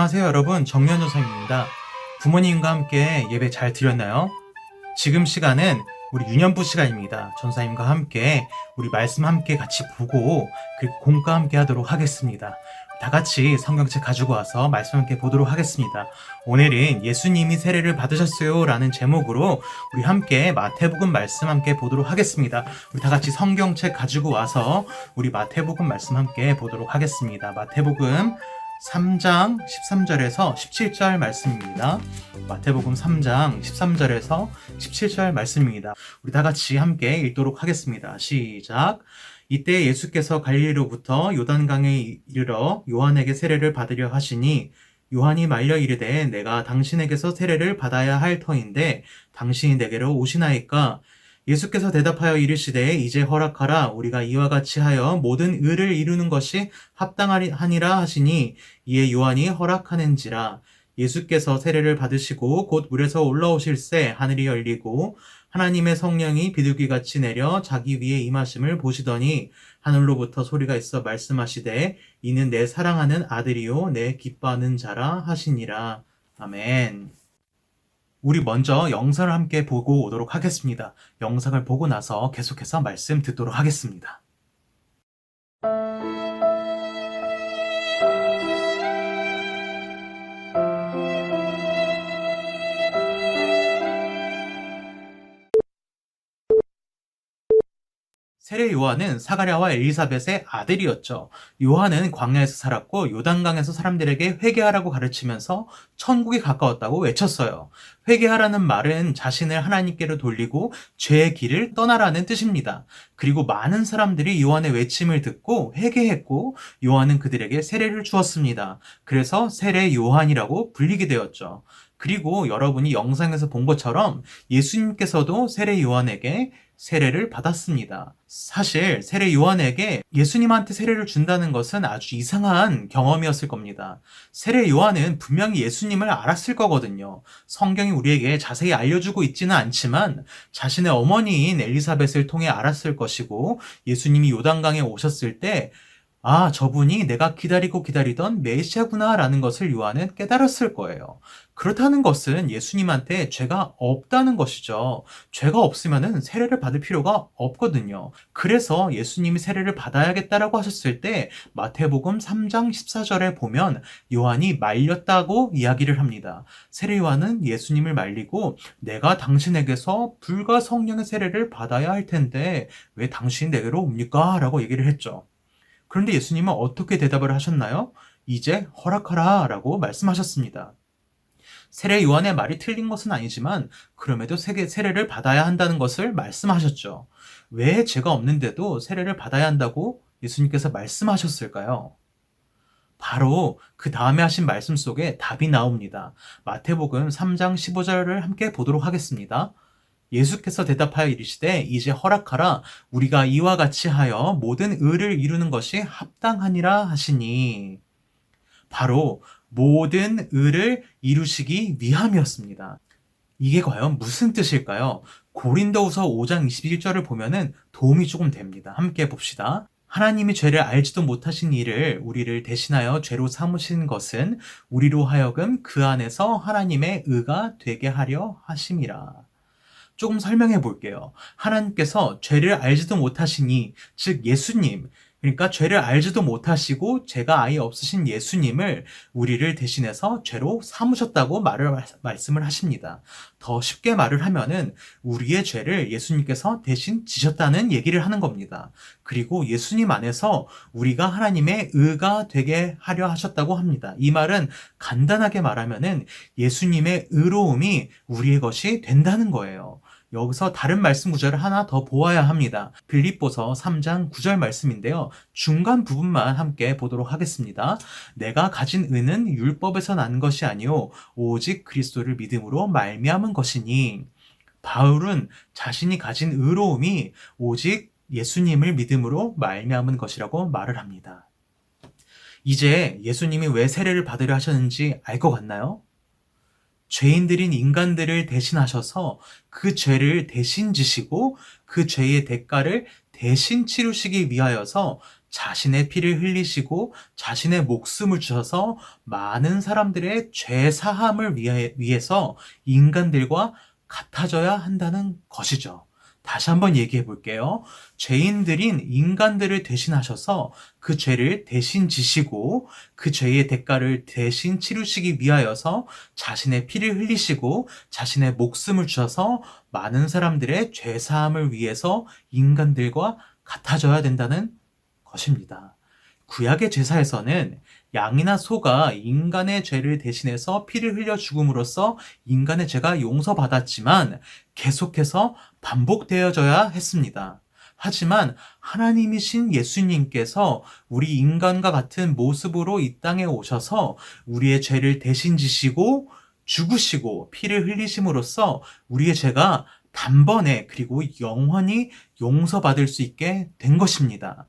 안녕하세요 여러분, 정면호사입니다. 부모님과 함께 예배 잘 드렸나요? 지금 시간은 우리 유년부 시간입니다. 전사님과 함께 우리 말씀 함께 같이 보고 그 공과 함께 하도록 하겠습니다. 다 같이 성경책 가지고 와서 말씀 함께 보도록 하겠습니다. 오늘은 예수님이 세례를 받으셨어요 라는 제목으로 우리 함께 마태복음 말씀 함께 보도록 하겠습니다. 우리 다 같이 성경책 가지고 와서 우리 마태복음 말씀 함께 보도록 하겠습니다. 마태복음 3장 13절에서 17절 말씀입니다. 마태복음 3장 13절에서 17절 말씀입니다. 우리 다 같이 함께 읽도록 하겠습니다. 시작. 이때 예수께서 갈릴리로부터 요단강에 이르러 요한에게 세례를 받으려 하시니 요한이 말려 이르되 내가 당신에게서 세례를 받아야 할 터인데 당신이 내게로 오시나이까? 예수께서 대답하여 이르시되 이제 허락하라. 우리가 이와 같이 하여 모든 의를 이루는 것이 합당하니라 하시니 이에 요한이 허락하는지라. 예수께서 세례를 받으시고 곧 물에서 올라오실새 하늘이 열리고 하나님의 성령이 비둘기같이 내려 자기 위에 임하심을 보시더니 하늘로부터 소리가 있어 말씀하시되 이는 내 사랑하는 아들이요 내 기뻐하는 자라 하시니라. 아멘. 우리 먼저 영상을 함께 보고 오도록 하겠습니다. 영상을 보고 나서 계속해서 말씀 듣도록 하겠습니다. 세례 요한은 사가랴와 엘리사벳의 아들이었죠. 요한은 광야에서 살았고 요단강에서 사람들에게 회개하라고 가르치면서 천국이 가까웠다고 외쳤어요. 회개하라는 말은 자신을 하나님께로 돌리고 죄의 길을 떠나라는 뜻입니다. 그리고 많은 사람들이 요한의 외침을 듣고 회개했고 요한은 그들에게 세례를 주었습니다. 그래서 세례 요한이라고 불리게 되었죠. 그리고 여러분이 영상에서 본 것처럼 예수님께서도 세례 요한에게 세례를 받았습니다. 사실 세례 요한에게 예수님한테 세례를 준다는 것은 아주 이상한 경험이었을 겁니다. 세례 요한은 분명히 예수님을 알았을 거거든요. 성경이 우리에게 자세히 알려주고 있지는 않지만 자신의 어머니인 엘리사벳을 통해 알았을 것이고 예수님이 요단강에 오셨을 때 아, 저분이 내가 기다리고 기다리던 메시아구나 라는 것을 요한은 깨달았을 거예요. 그렇다는 것은 예수님한테 죄가 없다는 것이죠. 죄가 없으면 세례를 받을 필요가 없거든요. 그래서 예수님이 세례를 받아야겠다라고 하셨을 때 마태복음 3장 14절에 보면 요한이 말렸다고 이야기를 합니다. 세례 요한은 예수님을 말리고 내가 당신에게서 불과 성령의 세례를 받아야 할 텐데 왜 당신이 내게로 옵니까? 라고 얘기를 했죠. 그런데 예수님은 어떻게 대답을 하셨나요? 이제 허락하라 라고 말씀하셨습니다. 세례 요한의 말이 틀린 것은 아니지만 그럼에도 세례를 받아야 한다는 것을 말씀하셨죠. 왜 죄가 없는데도 세례를 받아야 한다고 예수님께서 말씀하셨을까요? 바로 그 다음에 하신 말씀 속에 답이 나옵니다. 마태복음 3장 15절을 함께 보도록 하겠습니다. 예수께서 대답하여 이르시되 이제 허락하라. 우리가 이와 같이 하여 모든 의를 이루는 것이 합당하니라 하시니 바로 모든 의를 이루시기 위함이었습니다. 이게 과연 무슨 뜻일까요? 고린도후서 5장 21절을 보면은 도움이 조금 됩니다. 함께 봅시다. 하나님이 죄를 알지도 못하신 이를 우리를 대신하여 죄로 삼으신 것은 우리로 하여금 그 안에서 하나님의 의가 되게 하려 하심이라. 조금 설명해 볼게요. 하나님께서 죄를 알지도 못하시니, 즉 예수님, 그러니까 죄를 알지도 못하시고 죄가 아예 없으신 예수님을 우리를 대신해서 죄로 삼으셨다고 말씀을 하십니다. 더 쉽게 말을 하면은 우리의 죄를 예수님께서 대신 지셨다는 얘기를 하는 겁니다. 그리고 예수님 안에서 우리가 하나님의 의가 되게 하려 하셨다고 합니다. 이 말은 간단하게 말하면은 예수님의 의로움이 우리의 것이 된다는 거예요. 여기서 다른 말씀 구절을 하나 더 보아야 합니다. 빌립보서 3장 9절 말씀인데요. 중간 부분만 함께 보도록 하겠습니다. 내가 가진 의는 율법에서 난 것이 아니요 오직 그리스도를 믿음으로 말미암은 것이니. 바울은 자신이 가진 의로움이 오직 예수님을 믿음으로 말미암은 것이라고 말을 합니다. 이제 예수님이 왜 세례를 받으려 하셨는지 알 것 같나요? 죄인들인 인간들을 대신하셔서 그 죄를 대신 지시고 그 죄의 대가를 대신 치르시기 위하여서 자신의 피를 흘리시고 자신의 목숨을 주셔서 많은 사람들의 죄 사함을 위해서 인간들과 같아져야 한다는 것이죠. 다시 한번 얘기해 볼게요. 죄인들인 인간들을 대신하셔서 그 죄를 대신 지시고 그 죄의 대가를 대신 치르시기 위하여서 자신의 피를 흘리시고 자신의 목숨을 주셔서 많은 사람들의 죄 사함을 위해서 인간들과 같아져야 된다는 것입니다. 구약의 제사에서는 양이나 소가 인간의 죄를 대신해서 피를 흘려 죽음으로써 인간의 죄가 용서받았지만 계속해서 반복되어져야 했습니다. 하지만 하나님이신 예수님께서 우리 인간과 같은 모습으로 이 땅에 오셔서 우리의 죄를 대신 지시고 죽으시고 피를 흘리심으로써 우리의 죄가 단번에 그리고 영원히 용서받을 수 있게 된 것입니다.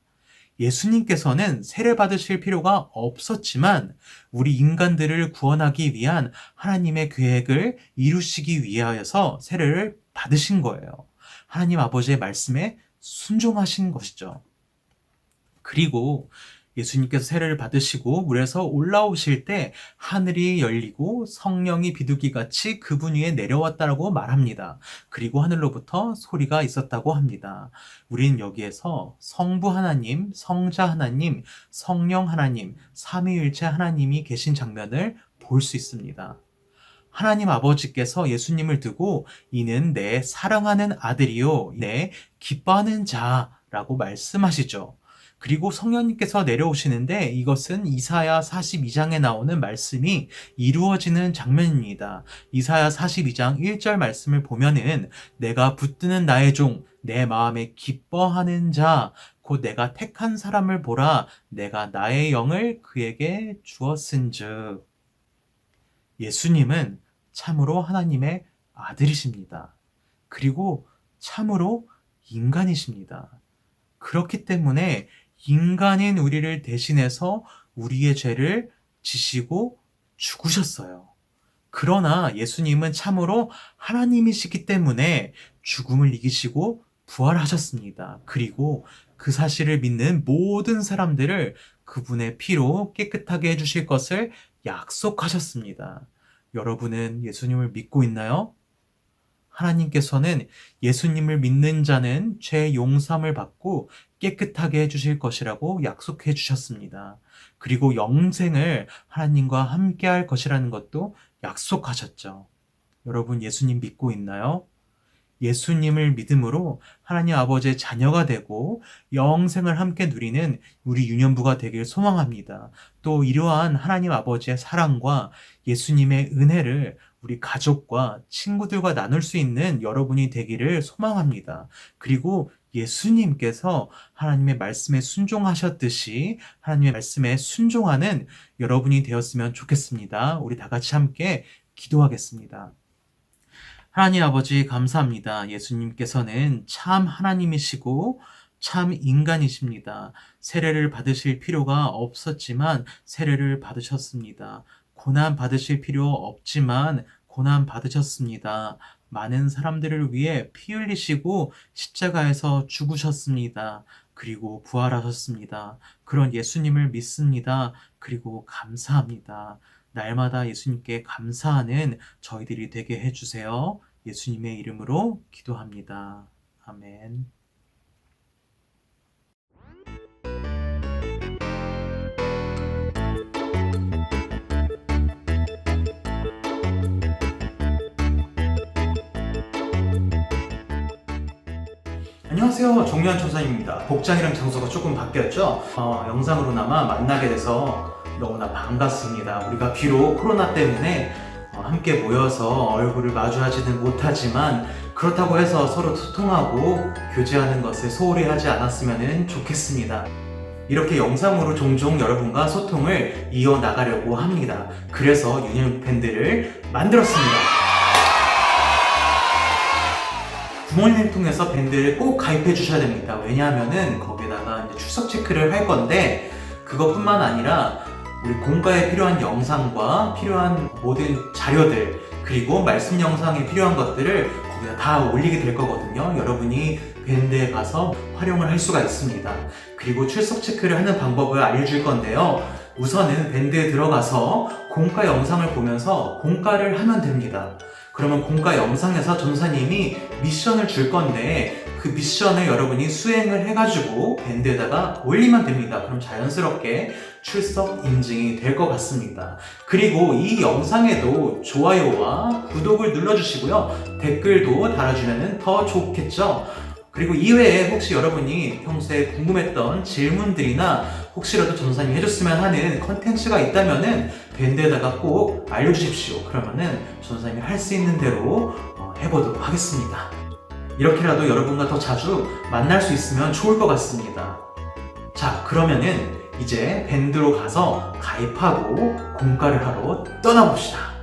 예수님께서는 세례 받으실 필요가 없었지만 우리 인간들을 구원하기 위한 하나님의 계획을 이루시기 위하여서 세례를 받으신 거예요. 하나님 아버지의 말씀에 순종하신 것이죠. 그리고 예수님께서 세례를 받으시고 물에서 올라오실 때 하늘이 열리고 성령이 비둘기같이 그분 위에 내려왔다고 말합니다. 그리고 하늘로부터 소리가 있었다고 합니다. 우리는 여기에서 성부 하나님, 성자 하나님, 성령 하나님, 삼위일체 하나님이 계신 장면을 볼 수 있습니다. 하나님 아버지께서 예수님을 두고 이는 내 사랑하는 아들이요 내 기뻐하는 자라고 말씀하시죠. 그리고 성령님께서 내려오시는데 이것은 이사야 42장에 나오는 말씀이 이루어지는 장면입니다. 이사야 42장 1절 말씀을 보면은 내가 붙드는 나의 종, 내 마음에 기뻐하는 자, 곧 내가 택한 사람을 보라, 내가 나의 영을 그에게 주었은즉. 예수님은 참으로 하나님의 아들이십니다. 그리고 참으로 인간이십니다. 그렇기 때문에 인간인 우리를 대신해서 우리의 죄를 지시고 죽으셨어요. 그러나 예수님은 참으로 하나님이시기 때문에 죽음을 이기시고 부활하셨습니다. 그리고 그 사실을 믿는 모든 사람들을 그분의 피로 깨끗하게 해주실 것을 약속하셨습니다. 여러분은 예수님을 믿고 있나요? 하나님께서는 예수님을 믿는 자는 죄 용서함을 받고 깨끗하게 해주실 것이라고 약속해 주셨습니다. 그리고 영생을 하나님과 함께 할 것이라는 것도 약속하셨죠. 여러분 예수님 믿고 있나요? 예수님을 믿음으로 하나님 아버지의 자녀가 되고 영생을 함께 누리는 우리 유년부가 되길 소망합니다. 또 이러한 하나님 아버지의 사랑과 예수님의 은혜를 우리 가족과 친구들과 나눌 수 있는 여러분이 되기를 소망합니다. 그리고 예수님께서 하나님의 말씀에 순종하셨듯이 하나님의 말씀에 순종하는 여러분이 되었으면 좋겠습니다. 우리 다 같이 함께 기도하겠습니다. 하나님 아버지 감사합니다. 예수님께서는 참 하나님이시고 참 인간이십니다. 세례를 받으실 필요가 없었지만 세례를 받으셨습니다. 고난 받으실 필요 없지만 고난 받으셨습니다. 많은 사람들을 위해 피 흘리시고 십자가에서 죽으셨습니다. 그리고 부활하셨습니다. 그런 예수님을 믿습니다. 그리고 감사합니다. 날마다 예수님께 감사하는 저희들이 되게 해주세요. 예수님의 이름으로 기도합니다. 아멘. 안녕하세요. 종려한 천사입니다. 복장이랑 장소가 조금 바뀌었죠? 영상으로나마 만나게 돼서 너무나 반갑습니다. 우리가 비록 코로나 때문에 함께 모여서 얼굴을 마주하지는 못하지만 그렇다고 해서 서로 소통하고 교제하는 것을 소홀히 하지 않았으면 좋겠습니다. 이렇게 영상으로 종종 여러분과 소통을 이어나가려고 합니다. 그래서 유년 밴드를 만들었습니다. 부모님을 통해서 밴드를 꼭 가입해 주셔야 됩니다. 왜냐하면은 거기다가 이제 출석 체크를 할 건데 그것뿐만 아니라 우리 공과에 필요한 영상과 필요한 모든 자료들 그리고 말씀 영상에 필요한 것들을 거기다 다 올리게 될 거거든요. 여러분이 그 밴드에 가서 활용을 할 수가 있습니다. 그리고 출석 체크를 하는 방법을 알려줄 건데요. 우선은 밴드에 들어가서 공과 영상을 보면서 공과를 하면 됩니다. 그러면 공과 영상에서 전사님이 미션을 줄 건데 그 미션을 여러분이 수행을 해가지고 밴드에다가 올리면 됩니다. 그럼 자연스럽게 출석 인증이 될 것 같습니다. 그리고 이 영상에도 좋아요와 구독을 눌러주시고요. 댓글도 달아주면 더 좋겠죠? 그리고 이외에 혹시 여러분이 평소에 궁금했던 질문들이나 혹시라도 전사님이 해줬으면 하는 컨텐츠가 있다면은 밴드에다가 꼭 알려주십시오. 그러면은 전사님이 할 수 있는 대로 해보도록 하겠습니다. 이렇게라도 여러분과 더 자주 만날 수 있으면 좋을 것 같습니다. 자, 그러면은 이제 밴드로 가서 가입하고 공과를 하러 떠나봅시다.